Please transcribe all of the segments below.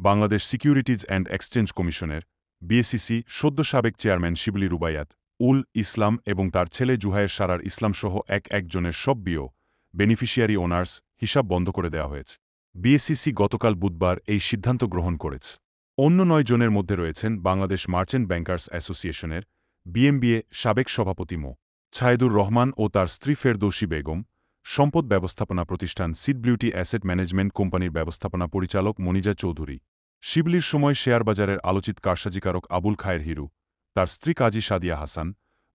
Bangladesh securities and exchange কমিশনের BSEC সদ্য সাবেক চেয়ারম্যান শিবলি রুবাইয়াত উল ইসলাম এবং তার ছেলে জুহায়ের সারার ইসলামসহ একজনের সব বিও বেনিফিশিয়ারি ওনার্স হিসাব বন্ধ করে দেওয়া হয়েছে। বিএসইসি গতকাল বুধবার এই সিদ্ধান্ত গ্রহণ করেছে। অন্য ৯ জনের মধ্যে রয়েছেন বাংলাদেশ মার্চেন্ট ব্যাংকার্স অ্যাসোসিয়েশনের বিএমবিএ সাবেক সভাপতি মো. ছায়েদুর রহমান ও তার স্ত্রী ফেরদৌসী বেগম, সম্পদ ব্যবস্থাপনা প্রতিষ্ঠান সিড বিউটি অ্যাসেট ম্যানেজমেন্ট কোম্পানির ব্যবস্থাপনা পরিচালক মনিজা চৌধুরী, শিবলির সময় শেয়ারবাজারের আলোচিত কারসাজিকারক আবুল খায়ের হিরু, তার স্ত্রী কাজী সাদিয়া হাসান,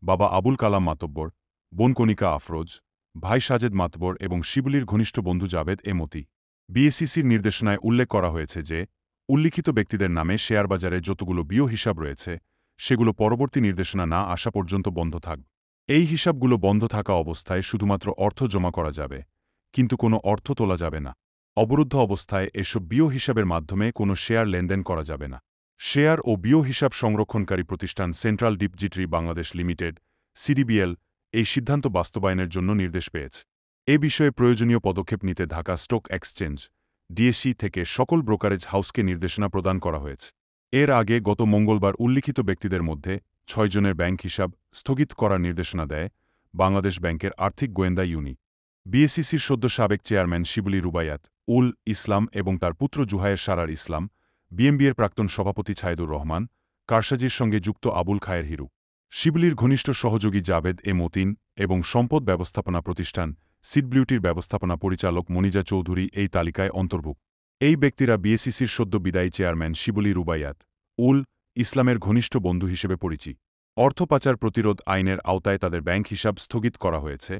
বাবা আবুল কালাম মাতব্বর, বোন কণিকা আফরোজ, ভাই সাজেদ মাতব্বর এবং শিবলির ঘনিষ্ঠ বন্ধু জাভেদ এ মতি। বিএসইসির নির্দেশনায় উল্লেখ করা হয়েছে যে উল্লিখিত ব্যক্তিদের নামে শেয়ারবাজারে যতগুলো বিও হিসাব রয়েছে সেগুলো পরবর্তী নির্দেশনা না আসা পর্যন্ত বন্ধ থাকবে। এই হিসাবগুলো বন্ধ থাকা অবস্থায় শুধুমাত্র অর্থ জমা করা যাবে, কিন্তু কোনো অর্থ তোলা যাবে না। অবরুদ্ধ অবস্থায় এসব বিও হিসাবের মাধ্যমে কোনো শেয়ার লেনদেন করা যাবে না। শেয়ার ও বিও হিসাব সংরক্ষণকারী প্রতিষ্ঠান central depository Bangladesh limited CDBL এই সিদ্ধান্ত বাস্তবায়নের জন্য নির্দেশ পেয়েছে। এ বিষয়ে প্রয়োজনীয় পদক্ষেপ নিতে ঢাকা স্টক এক্সচেঞ্জ ডিএসই থেকে সকল ব্রোকারেজ হাউসকে নির্দেশনা প্রদান করা হয়েছে। এর আগে গত মঙ্গলবার উল্লিখিত ব্যক্তিদের মধ্যে ৬ জনের ব্যাংক হিসাব স্থগিত করার নির্দেশনা দেয় বাংলাদেশ ব্যাংকের আর্থিক গোয়েন্দা ইউনি। বিএসইসির সদ্য সাবেক চেয়ারম্যান শিবলি রুবাইয়াত উল ইসলাম এবং তার পুত্র জুহায়ের সারার ইসলাম, বিএমবিএর প্রাক্তন সভাপতি ছায়েদুর রহমান, কারসাজির সঙ্গে যুক্ত আবুল খায়ের হিরু, শিবলির ঘনিষ্ঠ সহযোগী জাভেদ এ মতিন এবং সম্পদ ব্যবস্থাপনা প্রতিষ্ঠান সিড বিউটির ব্যবস্থাপনা পরিচালক মনিজা চৌধুরী এই তালিকায় অন্তর্ভুক্ত। এই ব্যক্তিরা বিএসইসির সদ্য বিদায়ী চেয়ারম্যান শিবলি রুবাইয়াত উল ইসলামের ঘনিষ্ঠ বন্ধু হিসেবে পরিচিত। অর্থ পাচার প্রতিরোধ আইনের আওতায় তাদের ব্যাংক হিসাব স্থগিত করা হয়েছে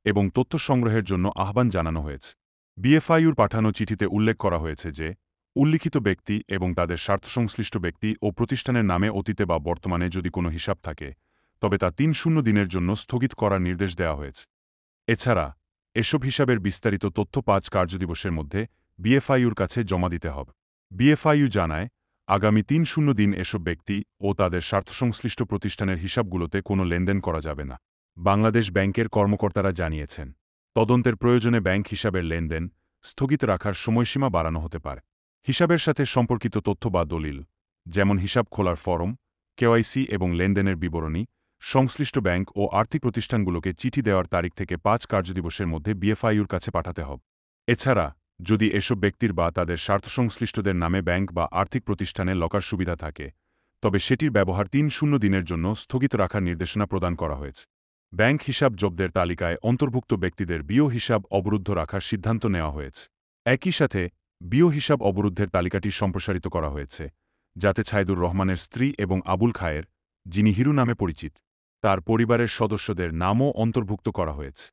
এবং তথ্য সংগ্রহের জন্য আহ্বান জানানো হয়েছে। বিএফআইউর পাঠানো চিঠিতে উল্লেখ করা হয়েছে যে উল্লিখিত ব্যক্তি এবং তাদের স্বার্থসংশ্লিষ্ট ব্যক্তি ও প্রতিষ্ঠানের নামে অতীতে বা বর্তমানে যদি কোনো হিসাব থাকে তবে তা ৩০ দিনের জন্য স্থগিত করার নির্দেশ দেওয়া হয়েছে। এছাড়া এসব হিসাবের বিস্তারিত তথ্য ৫ কার্যদিবসের মধ্যে বিএফআইউর কাছে জমা দিতে হবে। বিএফআইউ জানায়, আগামী ৩০ দিন এসব ব্যক্তি ও তাদের স্বার্থসংশ্লিষ্ট প্রতিষ্ঠানের হিসাবগুলোতে কোনো লেনদেন করা যাবে না। বাংলাদেশ ব্যাংকের কর্মকর্তারা জানিয়েছেন, তদন্তের প্রয়োজনে ব্যাংক হিসাবের লেনদেন স্থগিত রাখার সময়সীমা বাড়ানো হতে পারে। হিসাবের সাথে সম্পর্কিত তথ্য বা দলিল, যেমন হিসাব খোলার ফরম, কেওয়াইসি এবং লেনদেনের বিবরণী, সংশ্লিষ্ট ব্যাংক ও আর্থিক প্রতিষ্ঠানগুলোকে চিঠি দেওয়ার তারিখ থেকে ৫ কার্যদিবসের মধ্যে বিএফআইউর কাছে পাঠাতে হবে। এছাড়া যদি এসব ব্যক্তির বা তাদের স্বার্থসংশ্লিষ্টদের নামে ব্যাংক বা আর্থিক প্রতিষ্ঠানে লকার সুবিধা থাকে তবে সেটির ব্যবহার ৩০ দিনের জন্য স্থগিত রাখার নির্দেশনা প্রদান করা হয়েছে। ব্যাংক হিসাব জব্দের তালিকায় অন্তর্ভুক্ত ব্যক্তিদের বিও হিসাব অবরুদ্ধ রাখার সিদ্ধান্ত নেওয়া হয়েছে। একই সাথে বিও হিসাব অবরুদ্ধের তালিকাটি সম্প্রসারিত করা হয়েছে যাতে ছায়েদুর রহমানের স্ত্রী এবং আবুল খায়ের, যিনি হিরু নামে পরিচিত, তার পরিবারের সদস্যদের নামও অন্তর্ভুক্ত করা হয়েছে।